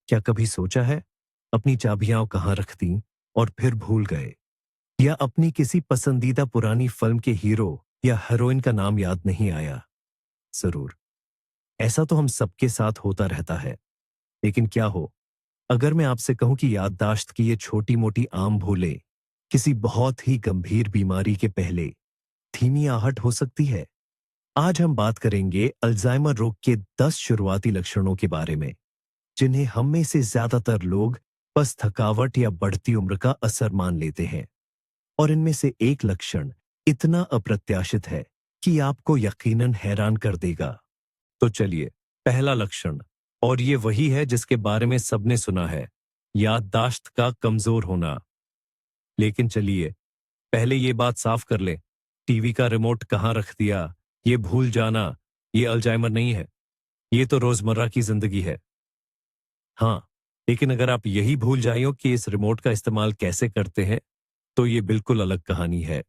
क्या कभी सोचा है अपनी चाबियां कहाँ रख दी और फिर भूल गए? या अपनी किसी पसंदीदा पुरानी फिल्म के हीरो या हीरोइन का नाम याद नहीं आया? जरूर, ऐसा तो हम सबके साथ होता रहता है। लेकिन क्या हो अगर मैं आपसे कहूं कि याददाश्त की ये छोटी मोटी आम भूलें किसी बहुत ही गंभीर बीमारी के पहले धीमी आहट हो सकती है। आज हम बात करेंगे अल्जाइमर रोग के 10 शुरुआती लक्षणों के बारे में, जिन्हें हम में से ज्यादातर लोग बस थकावट या बढ़ती उम्र का असर मान लेते हैं। और इनमें से एक लक्षण इतना अप्रत्याशित है कि आपको यकीनन हैरान कर देगा। तो चलिए, पहला लक्षण, और ये वही है जिसके बारे में सबने सुना है, याददाश्त का कमजोर होना। लेकिन चलिए, पहले ये बात साफ कर लें, टीवी का रिमोट कहाँ रख दिया, ये भूल जाना, ये अल्जाइमर नहीं है। ये तो रोजमर्रा की जिंदगी है। हाँ, लेकिन अगर आप यही भूल जाइयो कि इस रिमोट का इस्तेमाल कैसे करते हैं, तो ये बिल्कुल अलग कहानी है।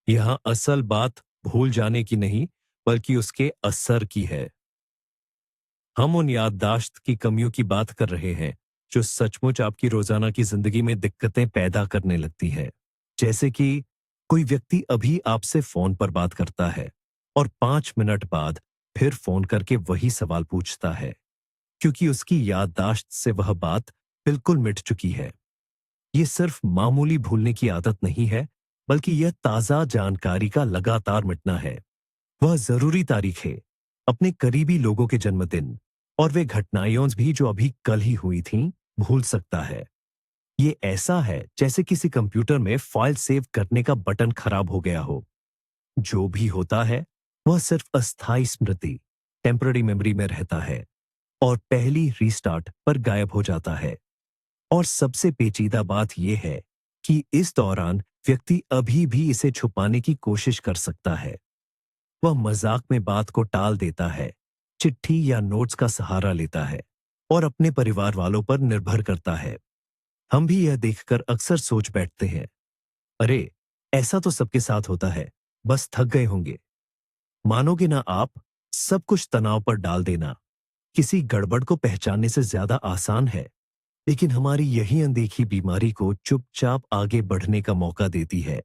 यहाँ असल बात भूल जाने की नहीं, बल्कि उसके असर की है। हम उन याददाश्त की कमियों की बात कर रहे हैं जो सचमुच आपकी रोजाना की जिंदगी में दिक्कतें पैदा करने लगती है। जैसे कि कोई व्यक्ति अभी आपसे फोन पर बात करता है और 5 मिनट बाद फिर फोन करके वही सवाल पूछता है, क्योंकि उसकी याददाश्त से वह बात बिल्कुल मिट चुकी है। ये सिर्फ मामूली भूलने की आदत नहीं है, बल्कि यह ताजा जानकारी का लगातार मिटना है। वह जरूरी तारीखें, अपने करीबी लोगों के जन्मदिन और वे घटनाएं भी जो अभी कल ही हुई थीं, भूल सकता है। ये ऐसा है जैसे किसी कंप्यूटर में फाइल सेव करने का बटन खराब हो गया हो। जो भी होता है वह सिर्फ अस्थायी स्मृति, टेम्पररी मेमोरी में रहता है और पहली रीस्टार्ट पर गायब हो जाता है। और सबसे पेचीदा बात यह है कि इस दौरान व्यक्ति अभी भी इसे छुपाने की कोशिश कर सकता है। वह मजाक में बात को टाल देता है, चिट्ठी या नोट्स का सहारा लेता है और अपने परिवार वालों पर निर्भर करता है। हम भी यह देखकर अक्सर सोच बैठते हैं, अरे, ऐसा तो सबके साथ होता है, बस थक गए होंगे। मानोगे ना आप, सब कुछ तनाव पर डाल देना किसी गड़बड़ को पहचानने से ज्यादा आसान है। लेकिन हमारी यही अनदेखी बीमारी को चुपचाप आगे बढ़ने का मौका देती है।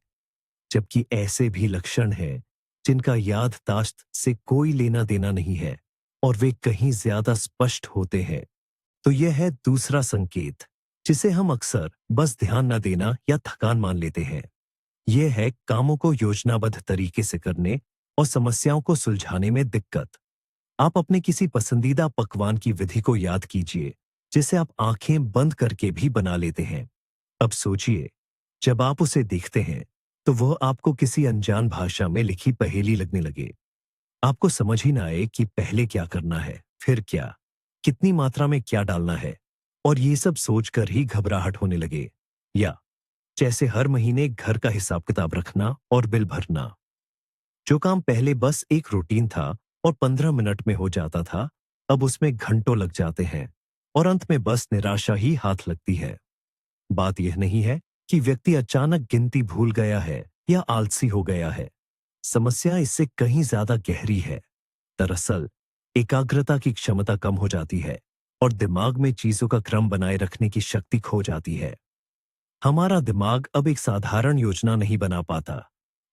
जबकि ऐसे भी लक्षण हैं जिनका याददाश्त से कोई लेना देना नहीं है और वे कहीं ज्यादा स्पष्ट होते हैं। तो यह है दूसरा संकेत, जिसे हम अक्सर बस ध्यान न देना या थकान मान लेते हैं। यह है कामों को योजनाबद्ध तरीके से करने और समस्याओं को सुलझाने में दिक्कत। आप अपने किसी पसंदीदा पकवान की विधि को याद कीजिए, जिसे आप आंखें बंद करके भी बना लेते हैं। अब सोचिए, जब आप उसे देखते हैं तो वह आपको किसी अनजान भाषा में लिखी पहेली लगने लगे। आपको समझ ही ना आए कि पहले क्या करना है, फिर क्या, कितनी मात्रा में क्या डालना है, और ये सब सोचकर ही घबराहट होने लगे। या जैसे हर महीने घर का हिसाब किताब रखना और बिल भरना। जो काम पहले बस एक रूटीन था और 15 मिनट में हो जाता था, अब उसमें घंटों लग जाते हैं और अंत में बस निराशा ही हाथ लगती है। बात यह नहीं है कि व्यक्ति अचानक गिनती भूल गया है या आलसी हो गया है। समस्या इससे कहीं ज्यादा गहरी है। दरअसल एकाग्रता की क्षमता कम हो जाती है और दिमाग में चीजों का क्रम बनाए रखने की शक्ति खो जाती है। हमारा दिमाग अब एक साधारण योजना नहीं बना पाता।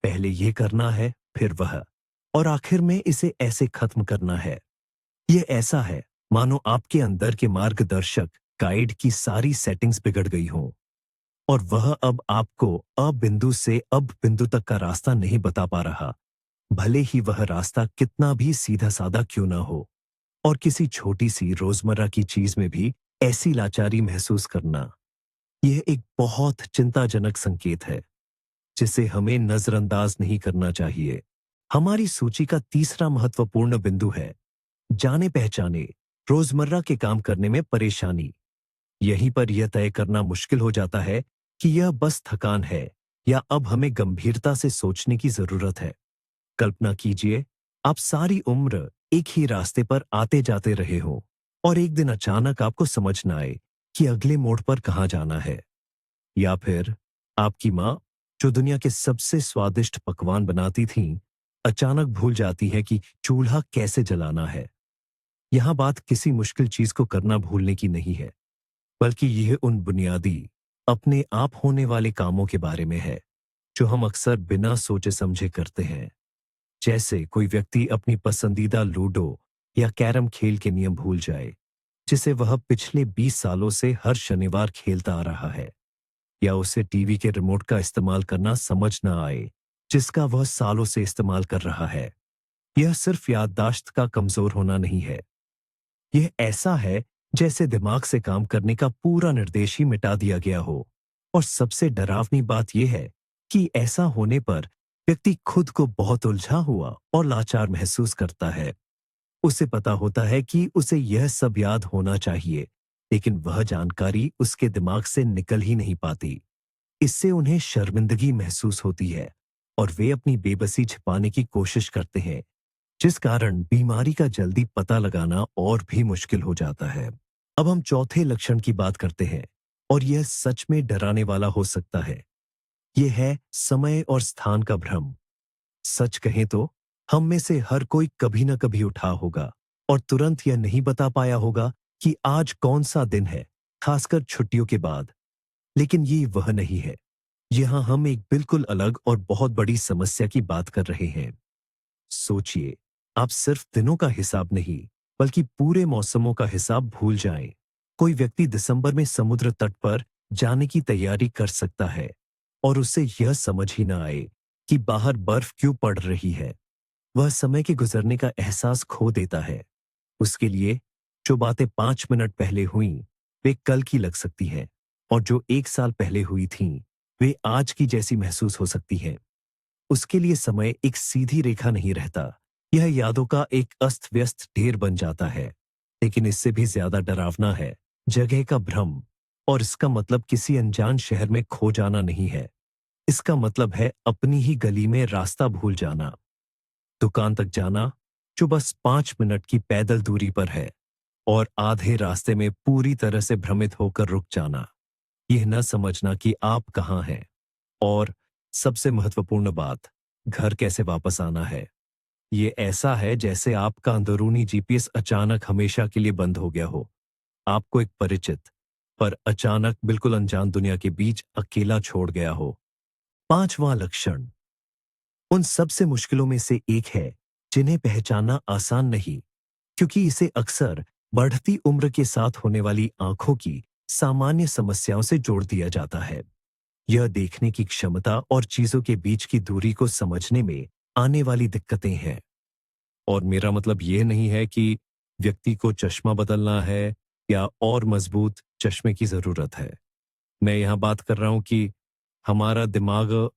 पहले यह करना है, फिर वह, और आखिर में इसे ऐसे खत्म करना है। यह ऐसा है मानो आपके अंदर के मार्गदर्शक गाइड की सारी सेटिंग्स बिगड़ गई हों और वह अब आपको अ बिंदु से अब बिंदु तक का रास्ता नहीं बता पा रहा, भले ही वह रास्ता कितना भी सीधा साधा क्यों ना हो। और किसी छोटी सी रोजमर्रा की चीज में भी ऐसी लाचारी महसूस करना, यह एक बहुत चिंताजनक संकेत है जिसे हमें नजरअंदाज नहीं करना चाहिए। हमारी सूची का तीसरा महत्वपूर्ण बिंदु है जाने पहचाने रोजमर्रा के काम करने में परेशानी। यहीं पर यह तय करना मुश्किल हो जाता है कि यह बस थकान है या अब हमें गंभीरता से सोचने की जरूरत है। कल्पना कीजिए, आप सारी उम्र एक ही रास्ते पर आते जाते रहे हो और एक दिन अचानक आपको समझ न आए कि अगले मोड़ पर कहाँ जाना है। या फिर आपकी माँ, जो दुनिया के सबसे स्वादिष्ट पकवान बनाती थीं, अचानक भूल जाती है कि चूल्हा कैसे जलाना है। यहां बात किसी मुश्किल चीज को करना भूलने की नहीं है, बल्कि यह उन बुनियादी अपने आप होने वाले कामों के बारे में है जो हम अक्सर बिना सोचे समझे करते हैं। जैसे कोई व्यक्ति अपनी पसंदीदा लूडो या कैरम खेल के नियम भूल जाए, जिसे वह पिछले 20 सालों से हर शनिवार खेलता आ रहा है, या उसे टीवी के रिमोट का इस्तेमाल करना समझ ना आए, जिसका वह सालों से इस्तेमाल कर रहा है। यह सिर्फ याददाश्त का कमजोर होना नहीं है। यह ऐसा है जैसे दिमाग से काम करने का पूरा निर्देश ही मिटा दिया गया हो। और सबसे डरावनी बात यह है कि ऐसा होने पर व्यक्ति खुद को बहुत उलझा हुआ और लाचार महसूस करता है। उसे पता होता है कि उसे यह सब याद होना चाहिए, लेकिन वह जानकारी उसके दिमाग से निकल ही नहीं पाती। इससे उन्हें शर्मिंदगी महसूस होती है और वे अपनी बेबसी छिपाने की कोशिश करते हैं, जिस कारण बीमारी का जल्दी पता लगाना और भी मुश्किल हो जाता है। अब हम चौथे लक्षण की बात करते हैं, और यह सच में डराने वाला हो सकता है। यह है समय और स्थान का भ्रम। सच कहें तो हम में से हर कोई कभी न कभी उठा होगा और तुरंत यह नहीं बता पाया होगा कि आज कौन सा दिन है, खासकर छुट्टियों के बाद। लेकिन ये वह नहीं है। यहाँ हम एक बिल्कुल अलग और बहुत बड़ी समस्या की बात कर रहे हैं। सोचिए, आप सिर्फ दिनों का हिसाब नहीं, बल्कि पूरे मौसमों का हिसाब भूल जाएं। कोई व्यक्ति दिसंबर में समुद्र तट पर जाने की तैयारी कर सकता है और उसे यह समझ ही ना आए कि बाहर बर्फ क्यों पड़ रही है। वह समय के गुजरने का एहसास खो देता है। उसके लिए जो बातें 5 मिनट पहले हुईं, वे कल की लग सकती हैं, और जो 1 साल पहले हुई थीं, वे आज की जैसी महसूस हो सकती हैं। उसके लिए समय एक सीधी रेखा नहीं रहता। यह यादों का एक अस्त-व्यस्त ढेर बन जाता है। लेकिन इससे भी ज्यादा डरावना है जगह का भ्रम। और इसका मतलब किसी अनजान शहर में खो जाना नहीं है। इसका मतलब है अपनी ही गली में रास्ता भूल जाना, दुकान तक जाना जो बस 5 मिनट की पैदल दूरी पर है, और आधे रास्ते में पूरी तरह से भ्रमित होकर रुक जाना। यह न समझना कि आप कहाँ हैं, और सबसे महत्वपूर्ण बात, घर कैसे वापस आना है। ये ऐसा है जैसे आपका अंदरूनी जीपीएस अचानक हमेशा के लिए बंद हो गया हो। आपको एक परिचित पर अचानक बिल्कुल अनजान दुनिया के बीच अकेला छोड़ गया हो। पांचवां लक्षण उन सबसे मुश्किलों में से एक है जिन्हें पहचानना आसान नहीं, क्योंकि इसे अक्सर बढ़ती उम्र के साथ होने वाली आंखों की सामान्य समस्याओं से जोड़ दिया जाता है। यह देखने की क्षमता और चीजों के बीच की दूरी को समझने में आने वाली दिक्कतें हैं। और मेरा मतलब यह नहीं है कि व्यक्ति को चश्मा बदलना है या और मजबूत चश्मे की जरूरत है। मैं यहां बात कर रहा हूं कि हमारा दिमाग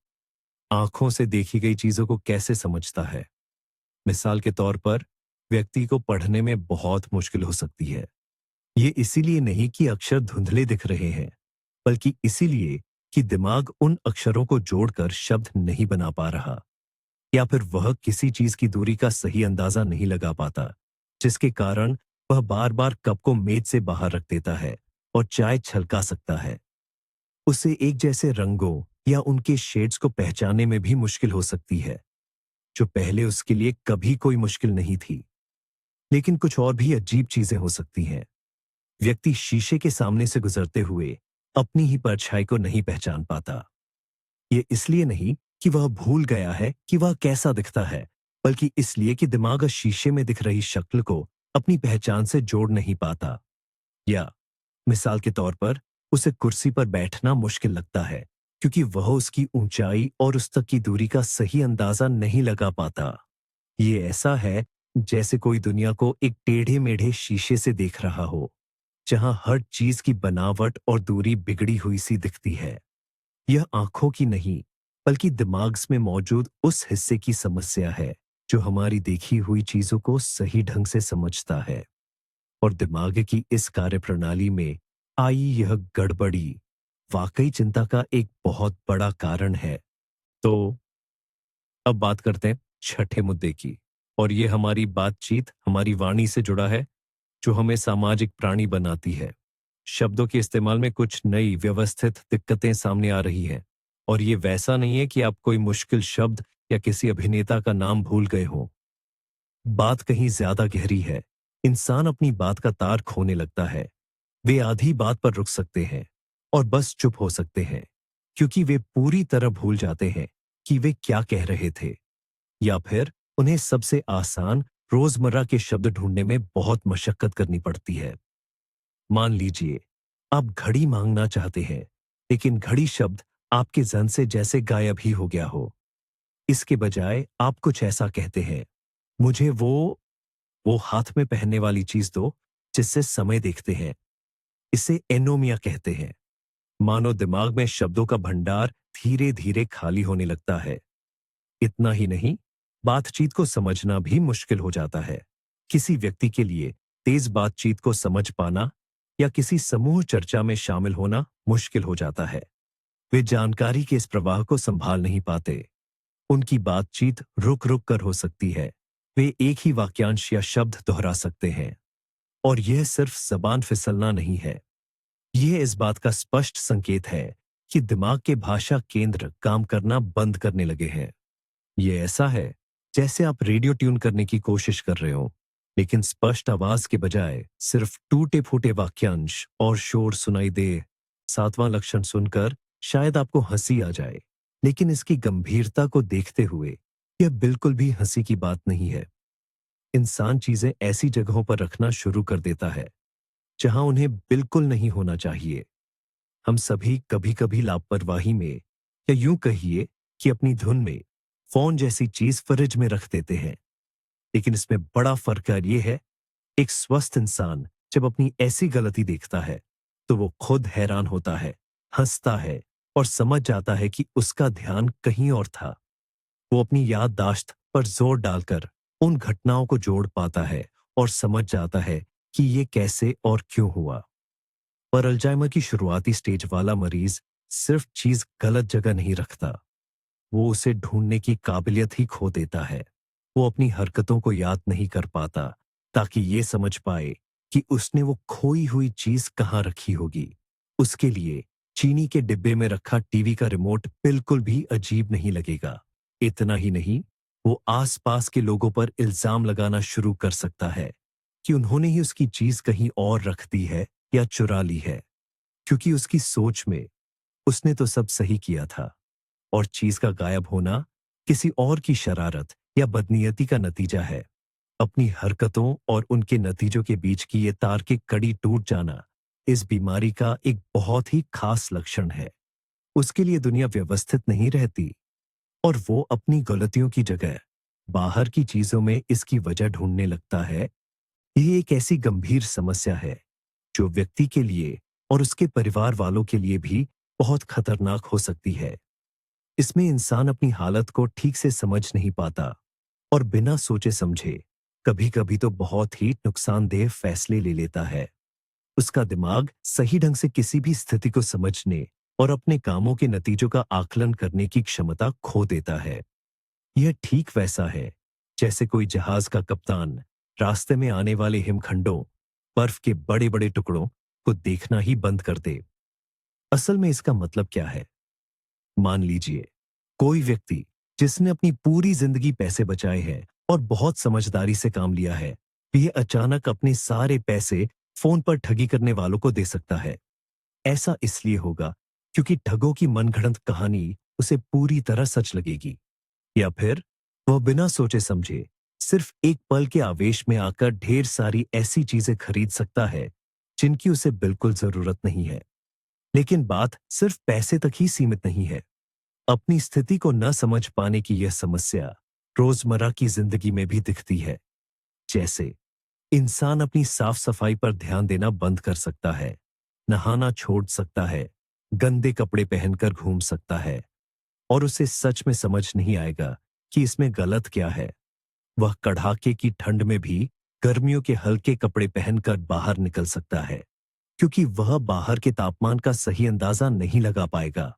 आंखों से देखी गई चीजों को कैसे समझता है। मिसाल के तौर पर, व्यक्ति को पढ़ने में बहुत मुश्किल हो सकती है। ये इसीलिए नहीं कि अक्षर धुंधले दिख रहे हैं, बल्कि इसीलिए कि दिमाग उन अक्षरों को जोड़कर शब्द नहीं बना पा रहा, या फिर वह किसी चीज की दूरी का सही अंदाजा नहीं लगा पाता, जिसके कारण वह बार बार कप को मेज से बाहर रख देता है और चाय छलका सकता है। उसे एक जैसे रंगों या उनके शेड्स को पहचानने में भी मुश्किल हो सकती है, जो पहले उसके लिए कभी कोई मुश्किल नहीं थी। लेकिन कुछ और भी अजीब चीजें हो सकती हैं। व्यक्ति शीशे के सामने से गुजरते हुए अपनी ही परछाई को नहीं पहचान पाता। ये इसलिए नहीं कि वह भूल गया है कि वह कैसा दिखता है, बल्कि इसलिए कि दिमाग शीशे में दिख रही शक्ल को अपनी पहचान से जोड़ नहीं पाता। या मिसाल के तौर पर, उसे कुर्सी पर बैठना मुश्किल लगता है क्योंकि वह उसकी ऊंचाई और उस तक की दूरी का सही अंदाजा नहीं लगा पाता। ये ऐसा है जैसे कोई दुनिया को एक टेढ़े मेढ़े शीशे से देख रहा हो, जहां हर चीज की बनावट और दूरी बिगड़ी हुई सी दिखती है। यह आंखों की नहीं, बल्कि दिमाग में मौजूद उस हिस्से की समस्या है जो हमारी देखी हुई चीजों को सही ढंग से समझता है। और दिमाग की इस कार्यप्रणाली में आई यह गड़बड़ी वाकई चिंता का एक बहुत बड़ा कारण है। तो अब बात करते हैं छठे मुद्दे की, और ये हमारी बातचीत, हमारी वाणी से जुड़ा है, जो हमें सामाजिक प्राणी बनाती है। शब्दों के इस्तेमाल में कुछ नई व्यवस्थित दिक्कतें सामने आ रही हैं, और ये वैसा नहीं है कि आप कोई मुश्किल शब्द या किसी अभिनेता का नाम भूल गए हो। बात कहीं ज्यादा गहरी है। इंसान अपनी बात का तार खोने लगता है। वे आधी बात पर रुक सकते हैं और बस चुप हो सकते हैं, क्योंकि वे पूरी तरह भूल जाते हैं कि वे क्या कह रहे थे। या फिर उन्हें सबसे आसान रोजमर्रा के शब्द ढूंढने में बहुत मशक्कत करनी पड़ती है। मान लीजिए आप घड़ी मांगना चाहते हैं, लेकिन घड़ी शब्द आपके जहन से जैसे गायब ही हो गया हो। इसके बजाय आप कुछ ऐसा कहते हैं, मुझे वो हाथ में पहनने वाली चीज दो जिससे समय देखते हैं। इसे एनोमिया कहते हैं। मानो दिमाग में शब्दों का भंडार धीरे धीरे खाली होने लगता है। इतना ही नहीं, बातचीत को समझना भी मुश्किल हो जाता है। किसी व्यक्ति के लिए तेज बातचीत को समझ पाना या किसी समूह चर्चा में शामिल होना मुश्किल हो जाता है। वे जानकारी के इस प्रवाह को संभाल नहीं पाते। उनकी बातचीत रुक रुक कर हो सकती है। वे एक ही वाक्यांश या शब्द दोहरा सकते हैं। और यह सिर्फ जबान फिसलना नहीं है, यह इस बात का स्पष्ट संकेत है कि दिमाग के भाषा केंद्र काम करना बंद करने लगे हैं। यह ऐसा है जैसे आप रेडियो ट्यून करने की कोशिश कर रहे हो, लेकिन स्पष्ट आवाज के बजाय सिर्फ टूटे फूटे वाक्यांश और शोर सुनाई दे। सातवां लक्षण सुनकर शायद आपको हंसी आ जाए, लेकिन इसकी गंभीरता को देखते हुए यह बिल्कुल भी हंसी की बात नहीं है। इंसान चीजें ऐसी जगहों पर रखना शुरू कर देता है जहां उन्हें बिल्कुल नहीं होना चाहिए। हम सभी कभी कभी लापरवाही में, या यूं कहिए कि अपनी धुन में, फोन जैसी चीज फ्रिज में रख देते हैं। लेकिन इसमें बड़ा फर्क ये है, एक स्वस्थ इंसान जब अपनी ऐसी गलती देखता है तो वो खुद हैरान होता है, हंसता है और समझ जाता है कि उसका ध्यान कहीं और था। वो अपनी याददाश्त पर जोर डालकर उन घटनाओं को जोड़ पाता है और समझ जाता है कि ये कैसे और क्यों हुआ। पर अल्जाइमर की शुरुआती स्टेज वाला मरीज सिर्फ चीज गलत जगह नहीं रखता, वो उसे ढूंढने की काबिलियत ही खो देता है। वो अपनी हरकतों को याद नहीं कर पाता ताकि ये समझ पाए कि उसने वो खोई हुई चीज कहाँ रखी होगी। उसके लिए चीनी के डिब्बे में रखा टीवी का रिमोट बिल्कुल भी अजीब नहीं लगेगा। इतना ही नहीं, वो आसपास के लोगों पर इल्जाम लगाना शुरू कर सकता है कि उन्होंने ही उसकी चीज कहीं और रख दी है या चुरा ली है, क्योंकि उसकी सोच में उसने तो सब सही किया था और चीज का गायब होना किसी और की शरारत या बदनीयती का नतीजा है। अपनी हरकतों और उनके नतीजों के बीच की ये तार्किक कड़ी टूट जाना इस बीमारी का एक बहुत ही खास लक्षण है। उसके लिए दुनिया व्यवस्थित नहीं रहती और वो अपनी गलतियों की जगह बाहर की चीजों में इसकी वजह ढूंढने लगता है। ये एक ऐसी गंभीर समस्या है जो व्यक्ति के लिए और उसके परिवार वालों के लिए भी बहुत खतरनाक हो सकती है। इसमें इंसान अपनी हालत को ठीक से समझ नहीं पाता और बिना सोचे समझे कभी कभी तो बहुत ही नुकसानदेह फैसले ले लेता है। उसका दिमाग सही ढंग से किसी भी स्थिति को समझने और अपने कामों के नतीजों का आकलन करने की क्षमता खो देता है। यह ठीक वैसा है जैसे कोई जहाज का कप्तान रास्ते में आने वाले हिमखंडों, बर्फ के बड़े बड़े टुकड़ों को देखना ही बंद कर दे। असल में इसका मतलब क्या है? मान लीजिए कोई व्यक्ति जिसने अपनी पूरी जिंदगी पैसे बचाए हैं और बहुत समझदारी से काम लिया है, वह अचानक अपने सारे पैसे फोन पर ठगी करने वालों को दे सकता है। ऐसा इसलिए होगा क्योंकि ठगों की मनगढ़ंत कहानी उसे पूरी तरह सच लगेगी। या फिर वह बिना सोचे समझे सिर्फ एक पल के आवेश में आकर ढेर सारी ऐसी चीजें खरीद सकता है जिनकी उसे बिल्कुल जरूरत नहीं है। लेकिन बात सिर्फ पैसे तक ही सीमित नहीं है। अपनी स्थिति को न समझ पाने की यह समस्या रोजमर्रा की जिंदगी में भी दिखती है। जैसे इंसान अपनी साफ सफाई पर ध्यान देना बंद कर सकता है, नहाना छोड़ सकता है, गंदे कपड़े पहनकर घूम सकता है और उसे सच में समझ नहीं आएगा कि इसमें गलत क्या है। वह कड़ाके की ठंड में भी गर्मियों के हल्के कपड़े पहनकर बाहर निकल सकता है, क्योंकि वह बाहर के तापमान का सही अंदाजा नहीं लगा पाएगा।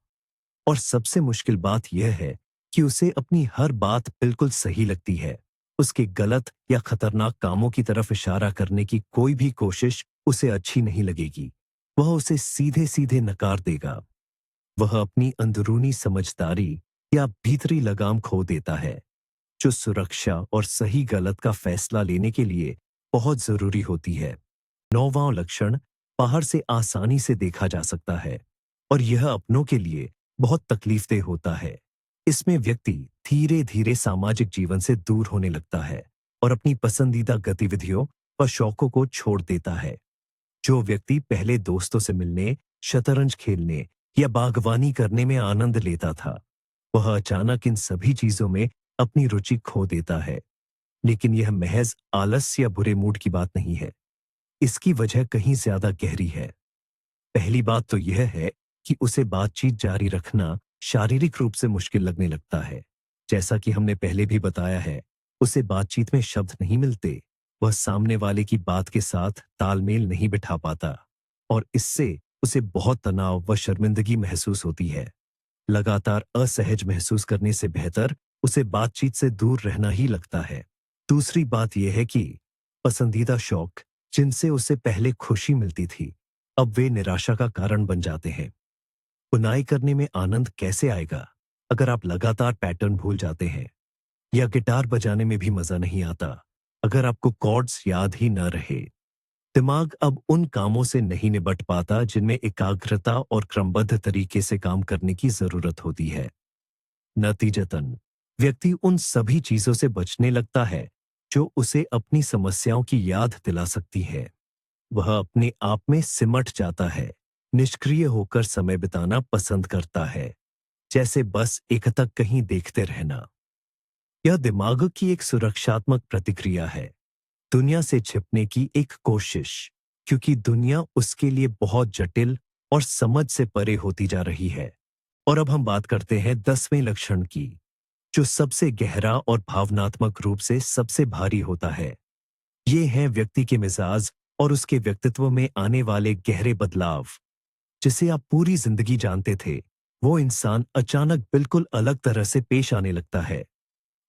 और सबसे मुश्किल बात यह है कि उसे अपनी हर बात बिल्कुल सही लगती है। उसके गलत या खतरनाक कामों की तरफ इशारा करने की कोई भी कोशिश उसे अच्छी नहीं लगेगी। वह उसे सीधे सीधे नकार देगा। वह अपनी अंदरूनी समझदारी या भीतरी लगाम खो देता है, जो सुरक्षा और सही गलत का फैसला लेने के लिए बहुत जरूरी होती है। नौवां लक्षण बाहर से आसानी से देखा जा सकता है और यह अपनों के लिए बहुत तकलीफदेह होता है। इसमें व्यक्ति धीरे धीरे सामाजिक जीवन से दूर होने लगता है और अपनी पसंदीदा गतिविधियों व शौकों को छोड़ देता है। जो व्यक्ति पहले दोस्तों से मिलने, शतरंज खेलने या बागवानी करने में आनंद लेता था, वह अचानक इन सभी चीजों में अपनी रुचि खो देता है। लेकिन यह महज आलस या बुरे मूड की बात नहीं है। इसकी वजह कहीं ज्यादा गहरी है। पहली बात तो यह है कि उसे बातचीत जारी रखना शारीरिक रूप से मुश्किल लगने लगता है। जैसा कि हमने पहले भी बताया है, उसे बातचीत में शब्द नहीं मिलते, वह सामने वाले की बात के साथ तालमेल नहीं बिठा पाता और इससे उसे बहुत तनाव व शर्मिंदगी महसूस होती है। लगातार असहज महसूस करने से बेहतर उसे बातचीत से दूर रहना ही लगता है। दूसरी बात यह है कि पसंदीदा शौक जिनसे उसे पहले खुशी मिलती थी, अब वे निराशा का कारण बन जाते हैं। बुनाई करने में आनंद कैसे आएगा अगर आप लगातार पैटर्न भूल जाते हैं? या गिटार बजाने में भी मजा नहीं आता अगर आपको कॉर्ड्स याद ही न रहे। दिमाग अब उन कामों से नहीं निपट पाता जिनमें एकाग्रता और क्रमबद्ध तरीके से काम करने की जरूरत होती है। नतीजतन व्यक्ति उन सभी चीजों से बचने लगता है जो उसे अपनी समस्याओं की याद दिला सकती है। वह अपने आप में सिमट जाता है, निष्क्रिय होकर समय बिताना पसंद करता है, जैसे बस एकटक कहीं देखते रहना। यह दिमाग की एक सुरक्षात्मक प्रतिक्रिया है, दुनिया से छिपने की एक कोशिश, क्योंकि दुनिया उसके लिए बहुत जटिल और समझ से परे होती जा रही है। और अब हम बात करते हैं 10वें लक्षण की, जो सबसे गहरा और भावनात्मक रूप से सबसे भारी होता है। ये है व्यक्ति के मिजाज और उसके व्यक्तित्व में आने वाले गहरे बदलाव। जिसे आप पूरी जिंदगी जानते थे, वो इंसान अचानक बिल्कुल अलग तरह से पेश आने लगता है।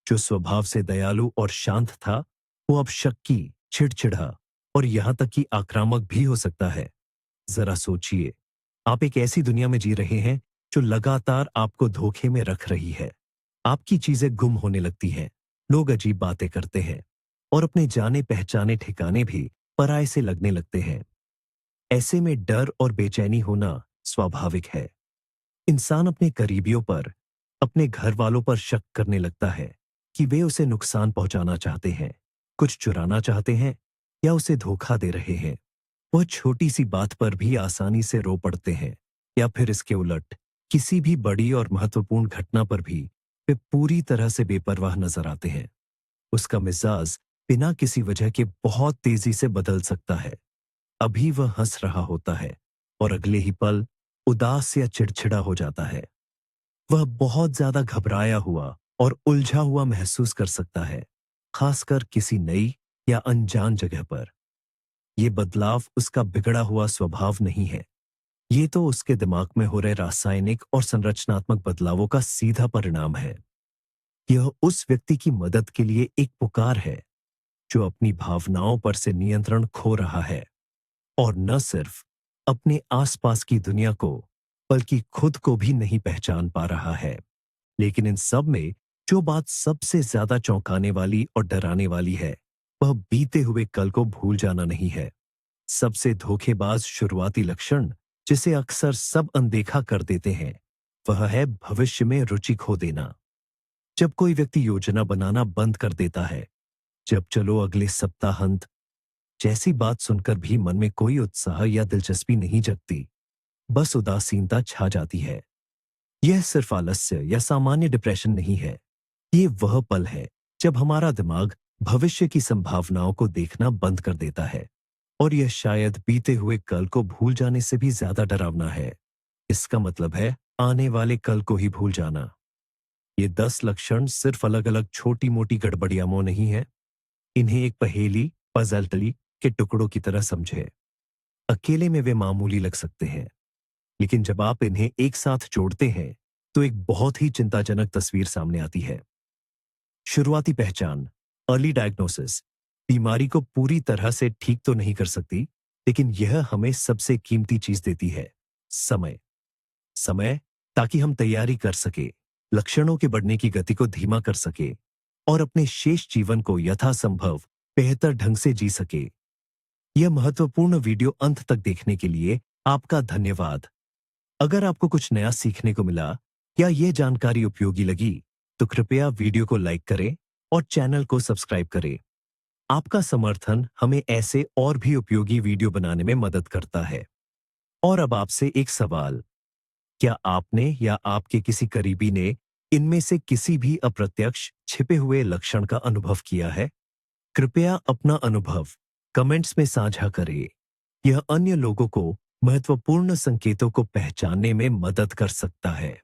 जो स्वभाव से दयालु और शांत था, वो अब शक्की, चिड़चिड़ा और यहां तक कि आक्रामक भी हो सकता है। जरा सोचिए, आप एक ऐसी दुनिया में जी रहे हैं जो लगातार आपको धोखे में रख रही है। आपकी चीजें गुम होने लगती हैं, लोग अजीब बातें करते हैं और अपने जाने पहचाने ठिकाने भी पराये से लगने लगते हैं। ऐसे में डर और बेचैनी होना स्वाभाविक है। इंसान अपने करीबियों पर, अपने घर वालों पर शक करने लगता है कि वे उसे नुकसान पहुंचाना चाहते हैं, कुछ चुराना चाहते हैं या उसे धोखा दे रहे हैं। वह छोटी सी बात पर भी आसानी से रो पड़ते हैं या फिर इसके उलट किसी भी बड़ी और महत्वपूर्ण घटना पर भी वे पूरी तरह से बेपरवाह नजर आते हैं। उसका मिजाज बिना किसी वजह के बहुत तेजी से बदल सकता है। अभी वह हंस रहा होता है और अगले ही पल उदास या चिड़चिड़ा हो जाता है। वह बहुत ज्यादा घबराया हुआ और उलझा हुआ महसूस कर सकता है, खासकर किसी नई या अनजान जगह पर। यह बदलाव उसका बिगड़ा हुआ स्वभाव नहीं है, ये तो उसके दिमाग में हो रहे रासायनिक और संरचनात्मक बदलावों का सीधा परिणाम है। यह उस व्यक्ति की मदद के लिए एक पुकार है जो अपनी भावनाओं पर से नियंत्रण खो रहा है और न सिर्फ अपने आसपास की दुनिया को, बल्कि खुद को भी नहीं पहचान पा रहा है। लेकिन इन सब में जो बात सबसे ज्यादा चौंकाने वाली और डराने वाली है, वह बीते हुए कल को भूल जाना नहीं है। सबसे धोखेबाज शुरुआती लक्षण, जिसे अक्सर सब अनदेखा कर देते हैं, वह है भविष्य में रुचि खो देना। जब कोई व्यक्ति योजना बनाना बंद कर देता है, जब चलो अगले सप्ताहांत जैसी बात सुनकर भी मन में कोई उत्साह या दिलचस्पी नहीं जगती, बस उदासीनता छा जाती है। यह सिर्फ आलस्य या सामान्य डिप्रेशन नहीं है, ये वह पल है जब हमारा दिमाग भविष्य की संभावनाओं को देखना बंद कर देता है और यह शायद बीते हुए कल को भूल जाने से भी ज्यादा डरावना है। इसका मतलब है आने वाले कल को ही भूल जाना। ये 10 लक्षण सिर्फ अलग अलग छोटी मोटी गड़बड़ियां नहीं है। इन्हें एक पहेली, पजल के टुकड़ों की तरह समझे। अकेले में वे मामूली लग सकते हैं, लेकिन जब आप इन्हें एक साथ जोड़ते हैं तो एक बहुत ही चिंताजनक तस्वीर सामने आती है। शुरुआती पहचान, अर्ली डायग्नोसिस, बीमारी को पूरी तरह से ठीक तो नहीं कर सकती, लेकिन यह हमें सबसे कीमती चीज देती है, समय। समय, ताकि हम तैयारी कर सके, लक्षणों के बढ़ने की गति को धीमा कर सके और अपने शेष जीवन को यथासंभव बेहतर ढंग से जी सके। यह महत्वपूर्ण वीडियो अंत तक देखने के लिए आपका धन्यवाद। अगर आपको कुछ नया सीखने को मिला या यह जानकारी उपयोगी लगी, तो कृपया वीडियो को लाइक करें और चैनल को सब्सक्राइब करें। आपका समर्थन हमें ऐसे और भी उपयोगी वीडियो बनाने में मदद करता है। और अब आपसे एक सवाल, क्या आपने या आपके किसी करीबी ने इनमें से किसी भी अप्रत्यक्ष छिपे हुए लक्षण का अनुभव किया है? कृपया अपना अनुभव कमेंट्स में साझा करें। यह अन्य लोगों को महत्वपूर्ण संकेतों को पहचानने में मदद कर सकता है।